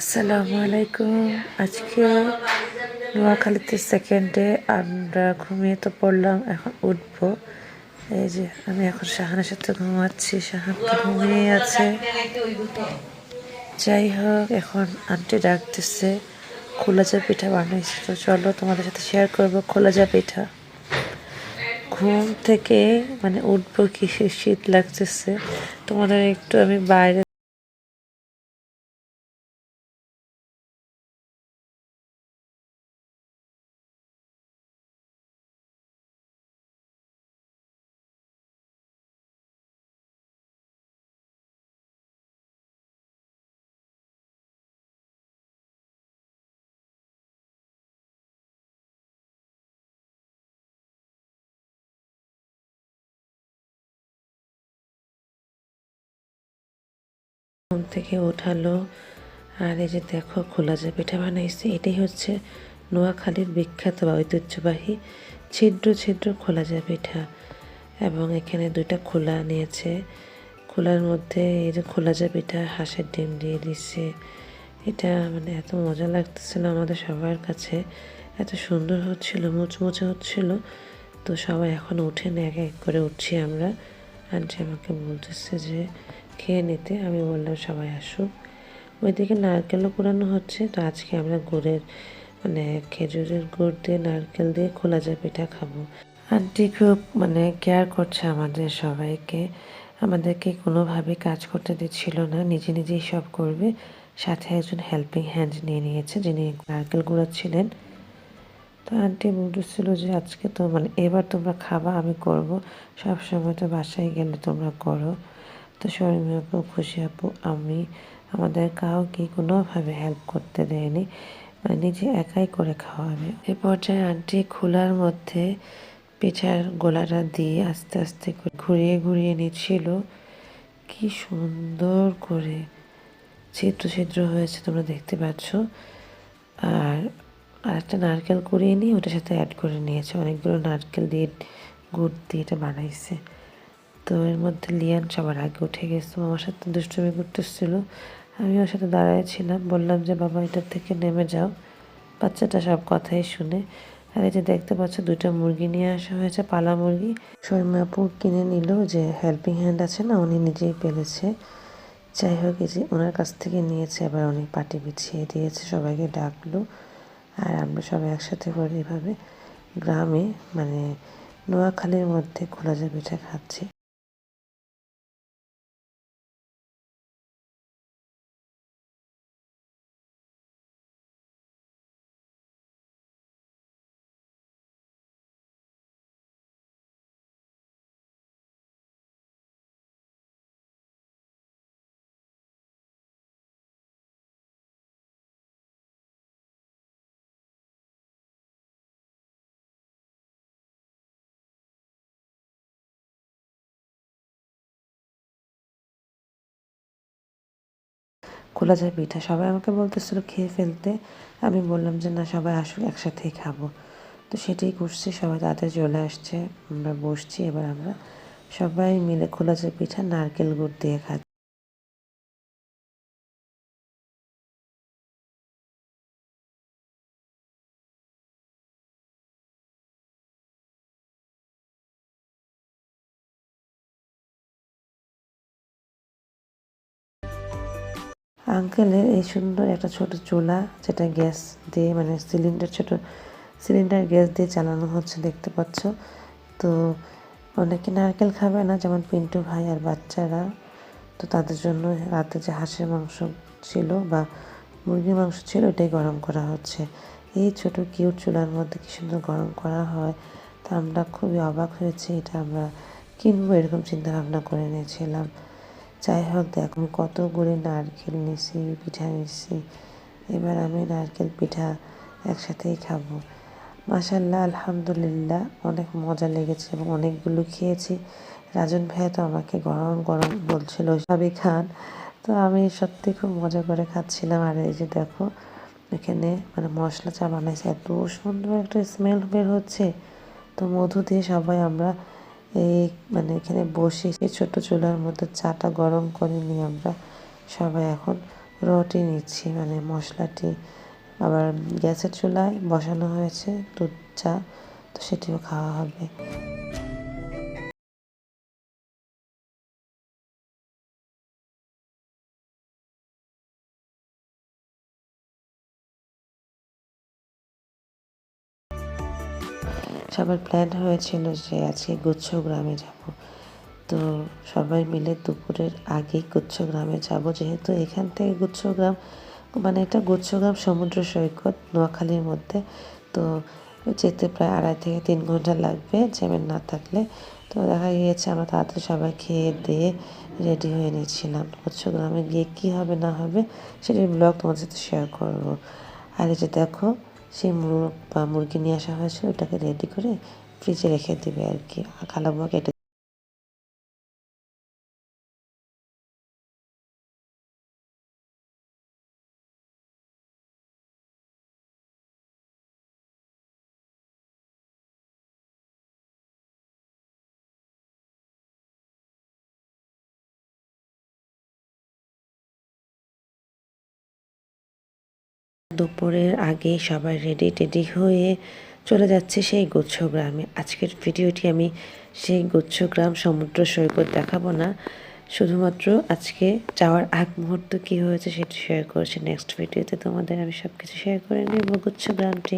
আসসালামু আলাইকুম। আজকে নোয়াখালীতে সেকেন্ড ডে। আমরা ঘুমিয়ে তো পড়লাম, এখন উঠবো। এই যে আমি এখন শাহানের সাথে ঘুমাচ্ছি, শাহান তো ঘুমিয়ে আছে। যাই হোক, এখন আন্টি ডাকতেছে, খোলাজা পিঠা বানাইছে, তো চলো তোমাদের সাথে শেয়ার করবো খোলাজা পিঠা। ঘুম থেকে উঠবো, কি শীত লাগতেছে। তোমাদের একটু আমি বাইরে ঘুম থেকে উঠালো। আর এই যে দেখো খোলাজা পিঠা বানাইছে। এটাই হচ্ছে নোয়াখালীর বিখ্যাত বা ঐতিহ্যবাহী ছিদ্র ছিদ্র খোলাজা পিঠা। এবং এখানে দুইটা খোলা নিয়েছে। খোলার মধ্যে এই যে খোলাজা পিঠা হাঁসের ডিম দিয়ে দিচ্ছে। এটা এত মজা লাগতেছিল আমাদের সবার কাছে, এত সুন্দর হচ্ছিল, মুচমুচে হচ্ছিল। তো সবাই এখন উঠে না, এক এক করে উঠছি আমরা। আন্টি আমাকে বলতেছে যে খেয়ে নিতে। আমি বললাম সবাই আসুক। ওইদিকে নারকেলও কুড়ানো হচ্ছে। তো আজকে আমরা গুড়ের খেজুরের গুড় দিয়ে নারকেল দিয়ে খোলাজা পিঠা খাবো। আন্টি খুব কেয়ার করছে আমাদের সবাইকে, আমাদেরকে কোনোভাবে কাজ করতে দিচ্ছিল না, নিজে নিজেই সব করবে। সাথে একজন হেল্পিং হ্যান্ড নিয়ে নিয়েছে, যিনি নারকেল কুড়াচ্ছিলেন। তো আন্টি বলতেছিল যে আজকে তো এবার তোমরা খাবা, আমি করব, সব সময় তো বাসায় গেলে তোমরা করো। তো শর্মী আপু, খুশি আপু, আমি আমাদের কাউকে কোনোভাবে হেল্প করতে দেয়নি, নিজে একাই করে খাওয়াবে। এ পর্যায়ে আন্টি খোলার মধ্যে পিঠার গোলাটা দিয়ে আস্তে আস্তে ঘুরিয়ে ঘুরিয়ে নিচ্ছিল। কি সুন্দর করে ছিদ্র ছিদ্র হয়েছে, তোমরা দেখতে পাচ্ছ। আর আরেকটা নারকেল কুড়িয়ে নিয়ে ওটার সাথে অ্যাড করে নিয়েছে। অনেকগুলো নারকেল দিয়ে গুড় দিয়ে এটা বানাইছে। তো এর মধ্যে লিয়ান সবার আগে উঠে গেছে, আমার সাথে দুষ্টুমি করতেছিল। আমি ওর সাথে দাঁড়াইছিলাম, বললাম যে বাবা এটার থেকে নেমে যাও। বাচ্চাটা সব কথাই শুনে। আর এই যে দেখতে পাচ্ছ দুইটা মুরগি নিয়ে আসা হয়েছে, পালা মুরগি। শর্মা আপু কিনে নিল, যে হেল্পিং হ্যান্ড আছে না, উনি নিজেই পেলেছে। যাই হোক, এই যে ওনার কাছ থেকে নিয়েছে, আবার উনি পাটি বিছিয়ে দিয়েছে, সবাইকে ডাকলো। আর আমরা সবাই একসাথে করে এভাবে গ্রামে নোয়াখালীর মধ্যে খোলাজা পিঠা খাচ্ছি। খোলাজা পিঠা সবাই আমাকে বলতেছিল খেয়ে ফেলতে। আমি বললাম যে না, সবাই আসুক, একসাথেই খাবো। তো সেটাই করছি, সবাই তাদের চলে আসছে, আমরা বসছি। এবার আমরা সবাই মিলে খোলাজা পিঠা নারকেল গুড় দিয়ে খাচ্ছি। আঙ্কেলের এই সুন্দর একটা ছোট চুলা, যেটা গ্যাস দিয়ে সিলিন্ডার, ছোট সিলিন্ডার গ্যাস দিয়ে চালানো হচ্ছে, দেখতে পাচ্ছ। তো অনেকে নারকেল খাবে না, যেমন পিন্টু ভাই আর বাচ্চারা। তো তাদের জন্য রাতে যে হাঁসের মাংস ছিল বা মুরগির মাংস ছিল, ওটাই গরম করা হচ্ছে। এই ছোট কিউট চুলার মধ্যে কি সুন্দর গরম করা হয়। তা আমরা খুবই অবাক হয়েছি, এটা আমরা কিনবো এরকম চিন্তা ভাবনা করে নিয়েছিলাম। যাই হোক, দেখো আমি কতগুলি নারকেল নিছি, পিঠা নিছি। এবার আমি নারকেল পিঠা একসাথেই খাবো। মাশাল্লাহ, আলহামদুলিল্লাহ, অনেক মজা লেগেছে এবং অনেকগুলো খেয়েছি। রাজন ভাইয়া তো আমাকে গরম গরম বলছিল সবই খান। তো আমি সত্যি খুব মজা করে খাচ্ছিলাম। আর এই যে দেখো, এখানে মশলা চা বানাইছে, এত সুন্দর একটা স্মেল বের হচ্ছে। তো মধু দিয়ে সবাই আমরা এই এখানে বসে সেই ছোট চুলার মধ্যে চাটা গরম করে নিয়ে আমরা সবাই এখন রটি নিচ্ছি, মানে মশলাটি। আবার গ্যাসের চুলায় বসানো হয়েছে দুধ চা, তো সেটিও খাওয়া হবে। সবার প্ল্যান হয়েছিল যে আজকে গুচ্ছগ্রামে যাব। তো সবাই মিলে দুপুরের আগেই গুচ্ছগ্রামে যাব, যেহেতু এখান থেকে গুচ্ছগ্রাম, মানে এটা গুচ্ছগ্রাম সমুদ্র সৈকত নোয়াখালীর মধ্যে। তো যেতে প্রায় 2.5 থেকে 3 ঘন্টা লাগবে জ্যামের না থাকলে। তো দেখা গিয়েছে আমরা তাড়াতাড়ি সবাই খেয়ে দিয়ে রেডি হয়ে নিচ্ছিলাম। গুচ্ছগ্রামে গিয়ে কী হবে না হবে সেটির ব্লগ তোমাদের সাথে শেয়ার করব। আর এই যে দেখো, সেই মোরগ বা মুরগি নিয়ে আসা হয়েছিল, ওটাকে রেডি করে ফ্রিজে রেখে দিবে আর কি। আর খালাবুয়া কেটে দুপুরের আগে সবাই রেডি টেডি হয়ে চলে যাচ্ছে সেই গুচ্ছগ্রামে। আজকের ভিডিওটি আমি সেই গুচ্ছগ্রাম সমুদ্র সৈকত দেখাবো না, শুধুমাত্র আজকে যাওয়ার আগ মুহূর্ত কী হয়েছে সেটি শেয়ার করেছি। নেক্সট ভিডিওতে তোমাদের আমি সব কিছু শেয়ার করে নেব গুচ্ছগ্রামটি।